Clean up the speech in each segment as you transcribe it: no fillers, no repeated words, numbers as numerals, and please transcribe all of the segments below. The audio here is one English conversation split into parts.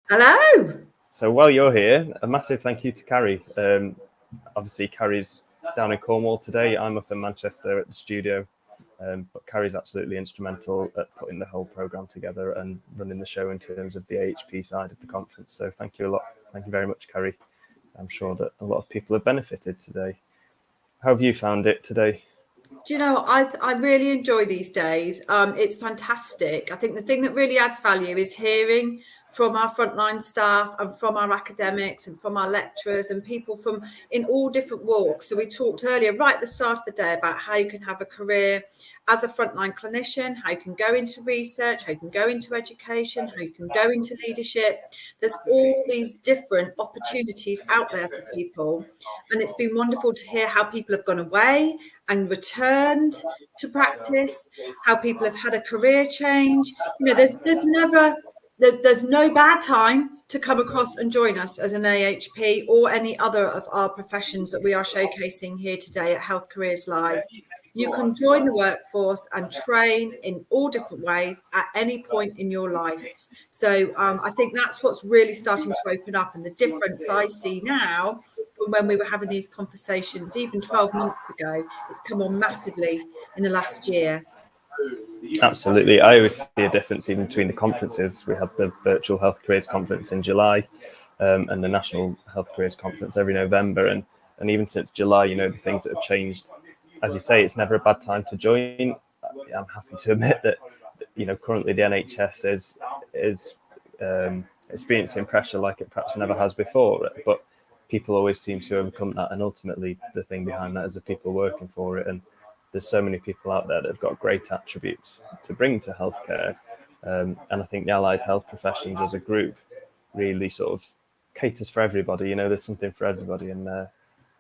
Hello. So while you're here, a massive thank you to Carrie. Obviously, Carrie's down in Cornwall today. I'm up in Manchester at the studio. But Carrie's absolutely instrumental at putting the whole programme together and running the show in terms of the AHP side of the conference. So thank you a lot. Thank you very much, Carrie. I'm sure that a lot of people have benefited today. How have you found it today? Do you know, I really enjoy these days. It's fantastic. I think the thing that really adds value is hearing from our frontline staff and from our academics and from our lecturers and people from in all different walks. So we talked earlier, right at the start of the day, about how you can have a career as a frontline clinician, how you can go into research, how you can go into education, how you can go into leadership. There's all these different opportunities out there for people. And it's been wonderful to hear how people have gone away and returned to practice, how people have had a career change. You know, there's no bad time to come across and join us as an AHP or any other of our professions that we are showcasing here today at Health Careers Live. You can join the workforce and train in all different ways at any point in your life. So I think that's what's really starting to open up, and the difference I see now from when we were having these conversations even 12 months ago, it's come on massively in the last year. Absolutely. I always see a difference even between the conferences. We had the Virtual Health Careers Conference in July and the National Health Careers Conference every November. And even since July, the things that have changed. As you say, it's never a bad time to join. I'm happy to admit that, currently the NHS is experiencing pressure like it perhaps never has before. But people always seem to overcome that. And ultimately, the thing behind that is the people working for it. And there's so many people out there that have got great attributes to bring to healthcare. And I think the allied health professions as a group really sort of caters for everybody. There's something for everybody in there.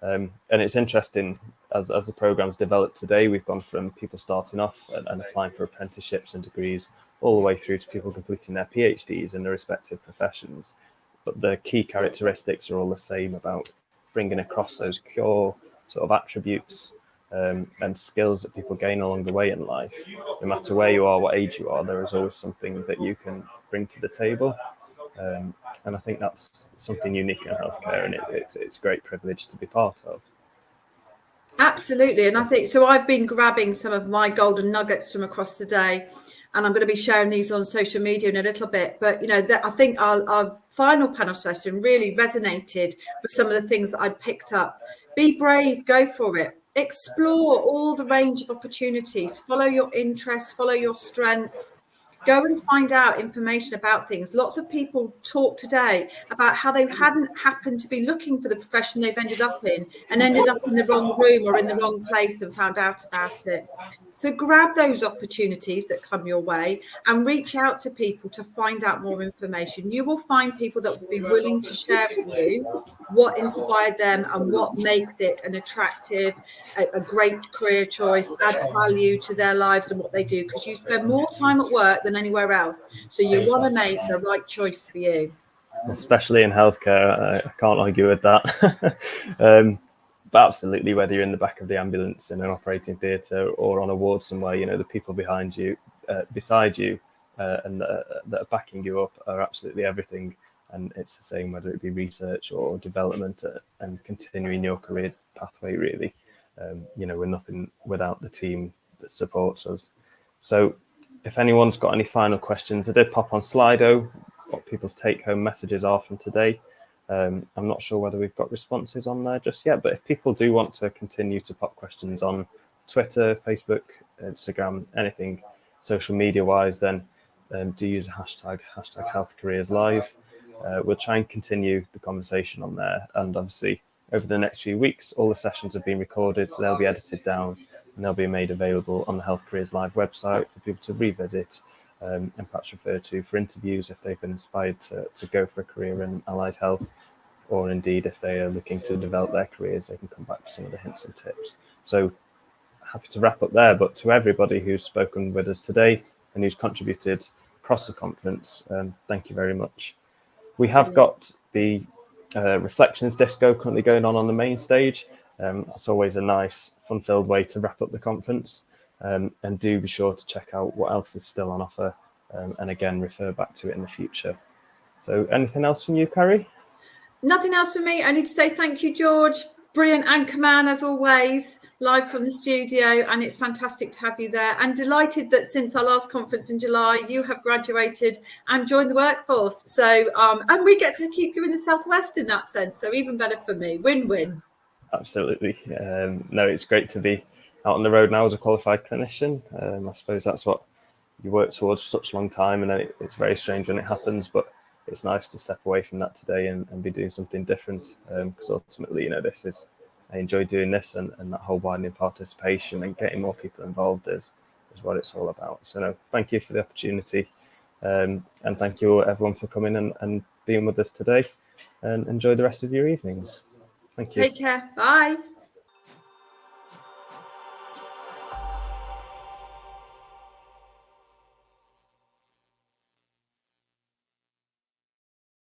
And it's interesting, as the program's developed today, we've gone from people starting off and applying for apprenticeships and degrees all the way through to people completing their PhDs in their respective professions. But the key characteristics are all the same about bringing across those core sort of attributes and skills that people gain along the way in life. No matter where you are, what age you are, there is always something that you can bring to the table. And I think that's something unique in healthcare, and it's a great privilege to be part of. Absolutely. And I think so. I've been grabbing some of my golden nuggets from across the day, and I'm going to be sharing these on social media in a little bit. But, I think our final panel session really resonated with some of the things that I'd picked up. Be brave, go for it. Explore all the range of opportunities, follow your interests, follow your strengths. Go and find out information about things. Lots of people talk today about how they hadn't happened to be looking for the profession they've ended up in and ended up in the wrong room or in the wrong place and found out about it. So grab those opportunities that come your way and reach out to people to find out more information. You will find people that will be willing to share with you what inspired them and what makes it an attractive, a great career choice, adds value to their lives and what they do, because you spend more time at work than anywhere else. So you want to make the right choice for you. Especially in healthcare, I can't argue with that. But absolutely, whether you're in the back of the ambulance in an operating theatre or on a ward somewhere, the people behind you, beside you, and that are backing you up are absolutely everything. And it's the same whether it be research or development and continuing your career pathway, really. We're nothing without the team that supports us. So if anyone's got any final questions, I did pop on Slido what people's take-home messages are from today. I'm not sure whether we've got responses on there just yet, but if people do want to continue to pop questions on Twitter, Facebook, Instagram, anything social media-wise, then do use a hashtag HealthCareersLive. We'll try and continue the conversation on there. And obviously, over the next few weeks, all the sessions have been recorded, so they'll be edited down and they'll be made available on the Health Careers Live website for people to revisit and perhaps refer to for interviews if they've been inspired to go for a career in allied health, or indeed if they are looking to develop their careers, they can come back with some of the hints and tips. So happy to wrap up there, but to everybody who's spoken with us today and who's contributed across the conference, thank you very much. We have got the Reflections Disco currently going on the main stage. That's always a nice, fun-filled way to wrap up the conference. And do be sure to check out what else is still on offer, and again, refer back to it in the future. So anything else from you, Carrie? Nothing else from me. Only to say thank you, George. Brilliant anchorman as always, live from the studio, and it's fantastic to have you there. And delighted that since our last conference in July, you have graduated and joined the workforce. So, and we get to keep you in the Southwest in that sense. So even better for me. Win-win. Absolutely. No, it's great to be out on the road now as a qualified clinician. I suppose that's what you work towards for such a long time, and then it's very strange when it happens, but it's nice to step away from that today and be doing something different, because ultimately, I enjoy doing this, and that whole widening participation and getting more people involved is what it's all about. So no, thank you for the opportunity, and thank you everyone for coming and being with us today, and enjoy the rest of your evenings. Thank you. Take care. Bye.